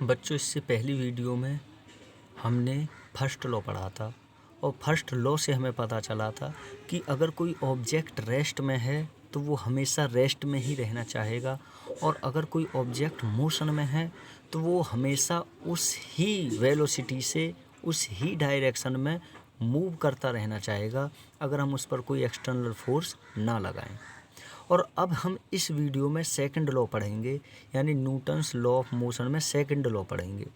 बच्चों, इससे पहली वीडियो में हमने फर्स्ट लॉ पढ़ा था और फर्स्ट लॉ से हमें पता चला था कि अगर कोई ऑब्जेक्ट रेस्ट में है तो वो हमेशा रेस्ट में ही रहना चाहेगा, और अगर कोई ऑब्जेक्ट मोशन में है तो वो हमेशा उस ही वेलोसिटी से उस ही डायरेक्शन में मूव करता रहना चाहेगा अगर हम उस पर कोई एक्सटर्नल फोर्स ना लगाएं। और अब हम इस वीडियो में सेकंड लॉ पढ़ेंगे, यानी न्यूटन्स लॉ ऑफ मोशन में सेकंड लॉ पढ़ेंगे।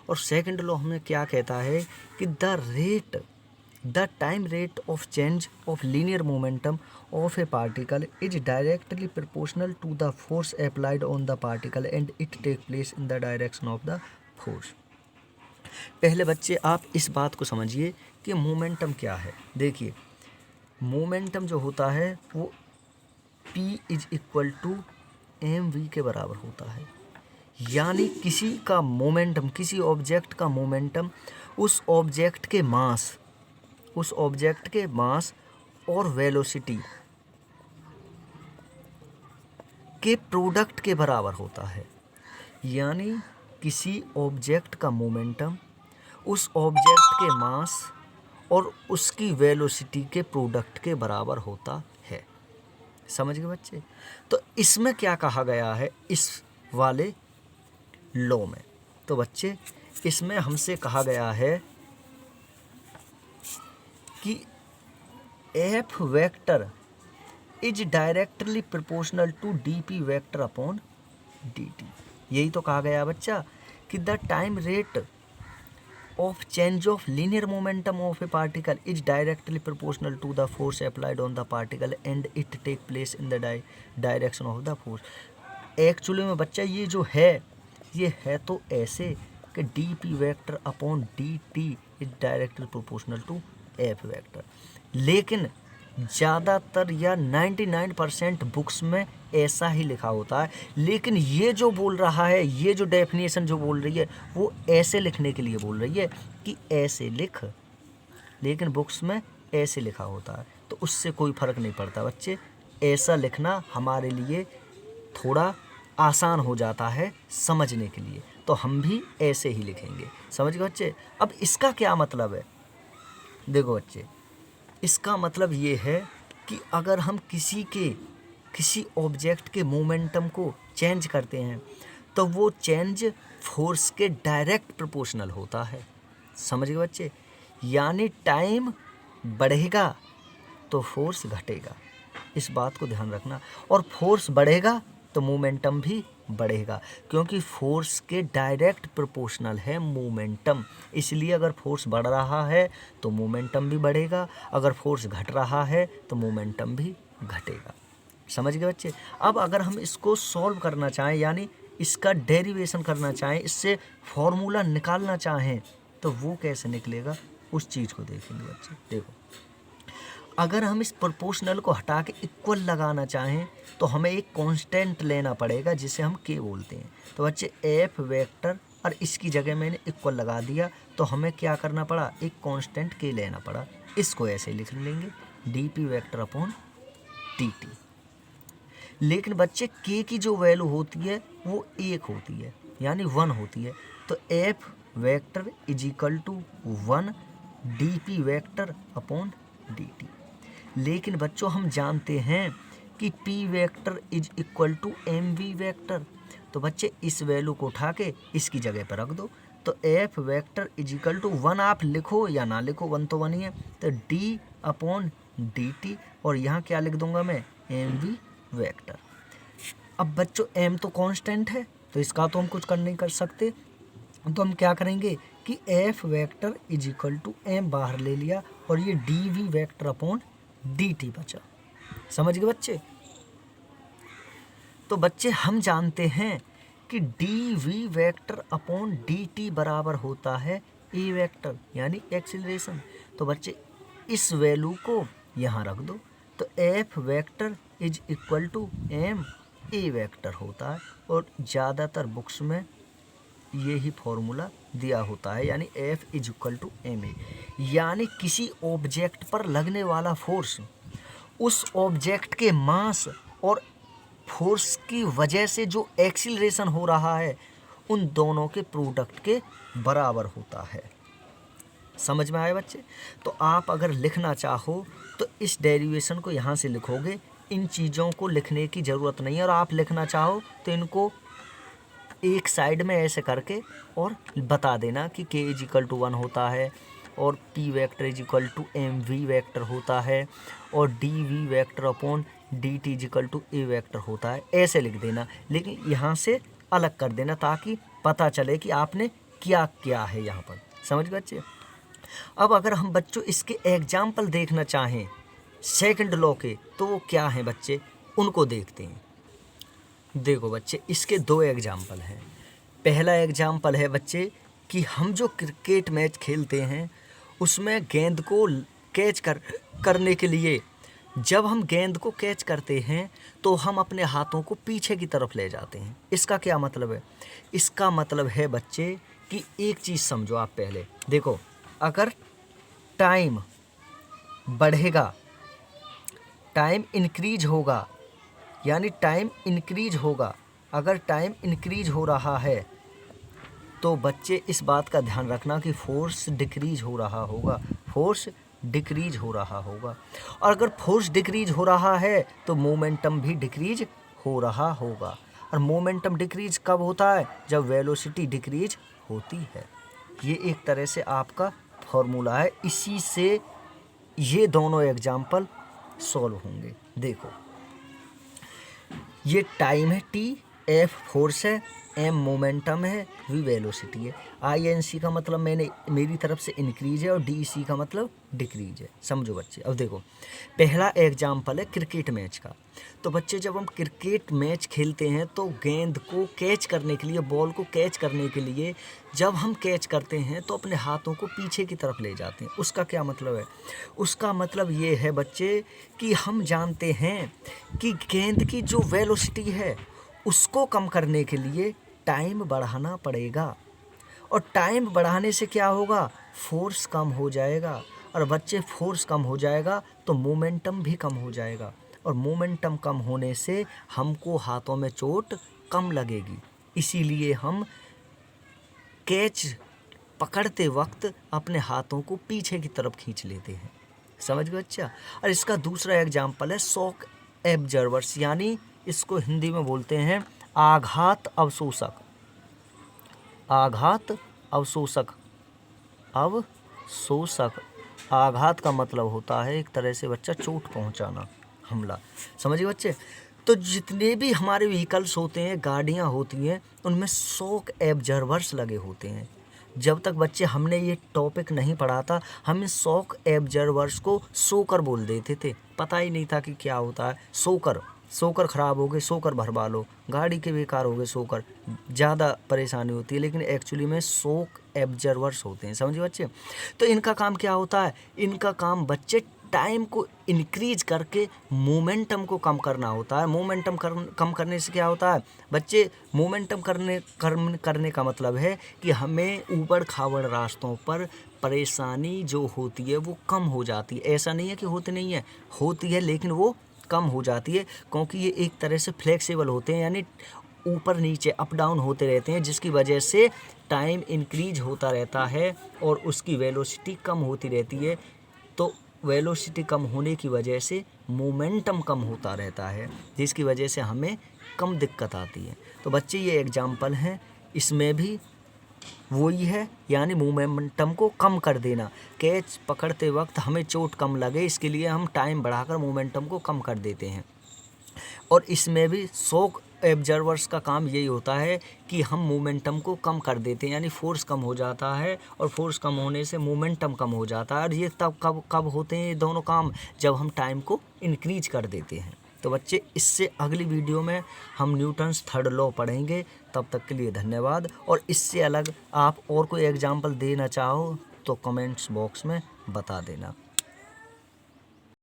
और सेकंड लॉ हमें क्या कहता है कि the time rate of change of linear momentum of a particle is directly proportional to the force applied on the particle and it take place in the direction of the force. पहले बच्चे आप इस बात को समझिए कि momentum क्या है। देखिए, मोमेंटम जो होता है वो P is equal to mv के बराबर होता है। यानी किसी का मोमेंटम, किसी ऑब्जेक्ट का मोमेंटम उस ऑब्जेक्ट के मास और वेलोसिटी के प्रोडक्ट के बराबर होता है। यानी किसी ऑब्जेक्ट का मोमेंटम उस ऑब्जेक्ट के मास और उसकी वेलोसिटी के प्रोडक्ट के बराबर होता है। समझ गए बच्चे? तो इसमें क्या कहा गया है इस वाले लॉ में? तो बच्चे, इसमें हमसे कहा गया है कि F vector is directly proportional to dp vector upon dt। यही तो कहा गया बच्चा कि the time rate of change of linear momentum of a particle is directly proportional to the force applied on the particle and it take place in the direction of the force। Actually में बच्चा ये है तो ऐसे कि dp vector upon dt is directly proportional to f vector, लेकिन ज़्यादातर या 99% बुक्स में ऐसा ही लिखा होता है। लेकिन ये जो बोल रहा है, ये जो डेफिनेशन जो बोल रही है वो ऐसे लिखने के लिए बोल रही है कि ऐसे लिख, लेकिन बुक्स में ऐसे लिखा होता है। तो उससे कोई फ़र्क नहीं पड़ता बच्चे, ऐसा लिखना हमारे लिए थोड़ा आसान हो जाता है समझने के लिए, तो हम भी ऐसे ही लिखेंगे। समझ गए बच्चे? अब इसका क्या मतलब है? देखो बच्चे, इसका मतलब ये है कि अगर हम किसी ऑब्जेक्ट के मोमेंटम को चेंज करते हैं तो वो चेंज फोर्स के डायरेक्ट प्रोपोर्शनल होता है। समझ गए बच्चे? यानी टाइम बढ़ेगा तो फोर्स घटेगा, इस बात को ध्यान रखना। और फोर्स बढ़ेगा तो मोमेंटम भी बढ़ेगा, क्योंकि फोर्स के डायरेक्ट प्रोपोर्शनल है मोमेंटम। इसलिए अगर फोर्स बढ़ रहा है तो मोमेंटम भी बढ़ेगा, अगर फोर्स घट रहा है तो मोमेंटम भी घटेगा। समझ गए बच्चे? अब अगर हम इसको सॉल्व करना चाहें, यानी इसका डेरिवेशन करना चाहें, इससे फॉर्मूला निकालना चाहें, तो वो कैसे निकलेगा उस चीज़ को देखेंगे बच्चे। देखो, अगर हम इस प्रोपोर्शनल को हटा के इक्वल लगाना चाहें तो हमें एक कांस्टेंट लेना पड़ेगा जिसे हम के बोलते हैं। तो बच्चे, एफ वेक्टर और इसकी जगह मैंने इक्वल लगा दिया, तो हमें क्या करना पड़ा? एक कांस्टेंट के लेना पड़ा। इसको ऐसे लिख लेंगे dp वेक्टर अपॉन dt। लेकिन बच्चे, के की जो वैल्यू होती है वो 1 होती है, यानी 1 होती है। तो F vector is equal to 1 dp vector upon dt। लेकिन बच्चों, हम जानते हैं कि p vector is equal to mv vector. तो बच्चे, इस वैल्यू को उठा के इसकी जगह पर रख दो। तो f vector is equal to 1 आप लिखो या ना लिखो, 1 तो 1 ही है, तो d अपॉन dt, और यहाँ क्या लिख दूंगा मैं? mv vector. अब बच्चों, m तो कांस्टेंट है तो इसका तो हम कुछ नहीं कर सकते, तो हम क्या करेंगे कि f vector is equal to m बाहर ले लिया और ये dv वेक्टर अपॉन dt बचा। समझ गए बच्चे? तो बच्चे, हम जानते हैं कि dv वेक्टर अपॉन dt बराबर होता है a वेक्टर, यानी एक्सीलरेशन। तो बच्चे, इस वैल्यू को यहाँ रख दो, तो f vector is equal to m a vector होता है, और ज़्यादातर बुक्स में यही फॉर्मूला दिया होता है, यानी F is equal to M A. यानी किसी ऑब्जेक्ट पर लगने वाला फोर्स उस ऑब्जेक्ट के मास और फोर्स की वजह से जो एक्सीलरेशन हो रहा है उन दोनों के प्रोडक्ट के बराबर होता है। समझ में आए बच्चे? तो आप अगर लिखना चाहो तो इस डेरिवेशन को यहाँ से लिखोगे, इन चीज़ों को लिखने की ज़रूरत नहीं है। और आप लिखना चाहो तो इनको एक साइड में ऐसे करके और बता देना कि k = 1 होता है और p वेक्टर = mv वेक्टर होता है और dv vector upon dt = a vector होता है, ऐसे लिख देना। लेकिन यहाँ से अलग कर देना ताकि पता चले कि आपने क्या किया है यहाँ पर। समझ बच्चे? अब अगर हम बच्चों इसके एग्जाम्पल देखना चाहें सेकंड लॉ के, तो वो क्या हैं बच्चे, उनको देखते हैं। देखो बच्चे, इसके 2 एग्जाम्पल हैं। पहला एग्जाम्पल है बच्चे कि हम जो क्रिकेट मैच खेलते हैं उसमें गेंद को कैच करने के लिए जब हम गेंद को कैच करते हैं तो हम अपने हाथों को पीछे की तरफ ले जाते हैं। इसका क्या मतलब है? इसका मतलब है बच्चे कि एक चीज़ समझो आप पहले। देखो, अगर टाइम बढ़ेगा, टाइम इंक्रीज होगा, यानी टाइम इंक्रीज होगा, अगर टाइम इंक्रीज हो रहा है तो बच्चे इस बात का ध्यान रखना कि फोर्स डिक्रीज हो रहा होगा, फोर्स डिक्रीज हो रहा होगा। और अगर फोर्स डिक्रीज हो रहा है तो मोमेंटम भी डिक्रीज हो रहा होगा। और मोमेंटम डिक्रीज कब होता है? जब वेलोसिटी डिक्रीज होती है। ये एक तरह से आपका फॉर्मूला है, इसी से ये दोनों एग्जाम्पल सॉल्व होंगे। देखो, ये टाइम है t, f फोर्स है, m मोमेंटम है, v वेलोसिटी है। INC का मतलब मेरी तरफ से इंक्रीज है और DEC का मतलब डिक्रीज है। समझो बच्चे। अब देखो, पहला एग्जाम्पल है क्रिकेट मैच का। तो बच्चे, जब हम क्रिकेट मैच खेलते हैं तो गेंद को कैच करने के लिए, बॉल को कैच करने के लिए जब हम कैच करते हैं तो अपने हाथों को पीछे की तरफ ले जाते हैं। उसका क्या मतलब है? उसका मतलब ये है बच्चे कि हम जानते हैं कि गेंद की जो वेलोसिटी है उसको कम करने के लिए टाइम बढ़ाना पड़ेगा। और टाइम बढ़ाने से क्या होगा? फोर्स कम हो जाएगा। और बच्चे, फोर्स कम हो जाएगा तो मोमेंटम भी कम हो जाएगा। और मोमेंटम कम होने से हमको हाथों में चोट कम लगेगी। इसीलिए हम कैच पकड़ते वक्त अपने हाथों को पीछे की तरफ खींच लेते हैं। समझ गए बच्चा? और इसका दूसरा एग्जाम्पल है शॉक एब्जर्वर्स, यानी इसको हिंदी में बोलते हैं आघात अवशोषक। आघात अवशोषक, अवशोषक। आघात का मतलब होता है एक तरह से बच्चा चोट पहुंचाना, हमला। समझिए बच्चे? तो जितने भी हमारे व्हीकल्स होते हैं, गाड़ियां होती हैं, उनमें शॉक एब्जर्वर्स लगे होते हैं। जब तक बच्चे हमने ये टॉपिक नहीं पढ़ा था, हम इस शॉक एब्जर्वर्स को सोकर बोल देते थे। पता ही नहीं था कि क्या होता है। सोकर ख़राब हो गए, सोकर भरवा लो, गाड़ी के बेकार हो गए, सोकर ज़्यादा परेशानी होती है। लेकिन एक्चुअली में शॉक एब्जर्वर्स होते हैं। समझिए बच्चे? तो इनका काम क्या होता है? इनका काम बच्चे टाइम को इंक्रीज करके मोमेंटम को कम करना होता है। मोमेंटम कम करने से क्या होता है बच्चे? मोमेंटम करने का मतलब है कि हमें ऊबड़ खाबड़ रास्तों पर परेशानी जो होती है वो कम हो जाती है। ऐसा नहीं है कि होती नहीं है, होती है, लेकिन वो कम हो जाती है, क्योंकि ये एक तरह से फ्लेक्सिबल होते हैं, यानी ऊपर नीचे अप डाउन होते रहते हैं, जिसकी वजह से टाइम इंक्रीज होता रहता है और उसकी वेलोसिटी कम होती रहती है। तो वेलोसिटी कम होने की वजह से मोमेंटम कम होता रहता है, जिसकी वजह से हमें कम दिक्कत आती है। तो बच्चे, ये एग्जाम्पल हैं, इसमें भी वही है, यानी मोमेंटम को कम कर देना। कैच पकड़ते वक्त हमें चोट कम लगे, इसके लिए हम टाइम बढ़ाकर मोमेंटम को कम कर देते हैं। और इसमें भी शॉक एब्जर्वर्स का काम यही होता है कि हम मोमेंटम को कम कर देते हैं, यानी फोर्स कम हो जाता है और फोर्स कम होने से मोमेंटम कम हो जाता है। और ये तब कब होते हैं ये दोनों काम? जब हम टाइम को इंक्रीज कर देते हैं। तो बच्चे, इससे अगली वीडियो में हम न्यूटन्स थर्ड लॉ पढ़ेंगे। तब तक के लिए धन्यवाद। और इससे अलग आप और कोई एग्जाम्पल देना चाहो तो कमेंट्स बॉक्स में बता देना।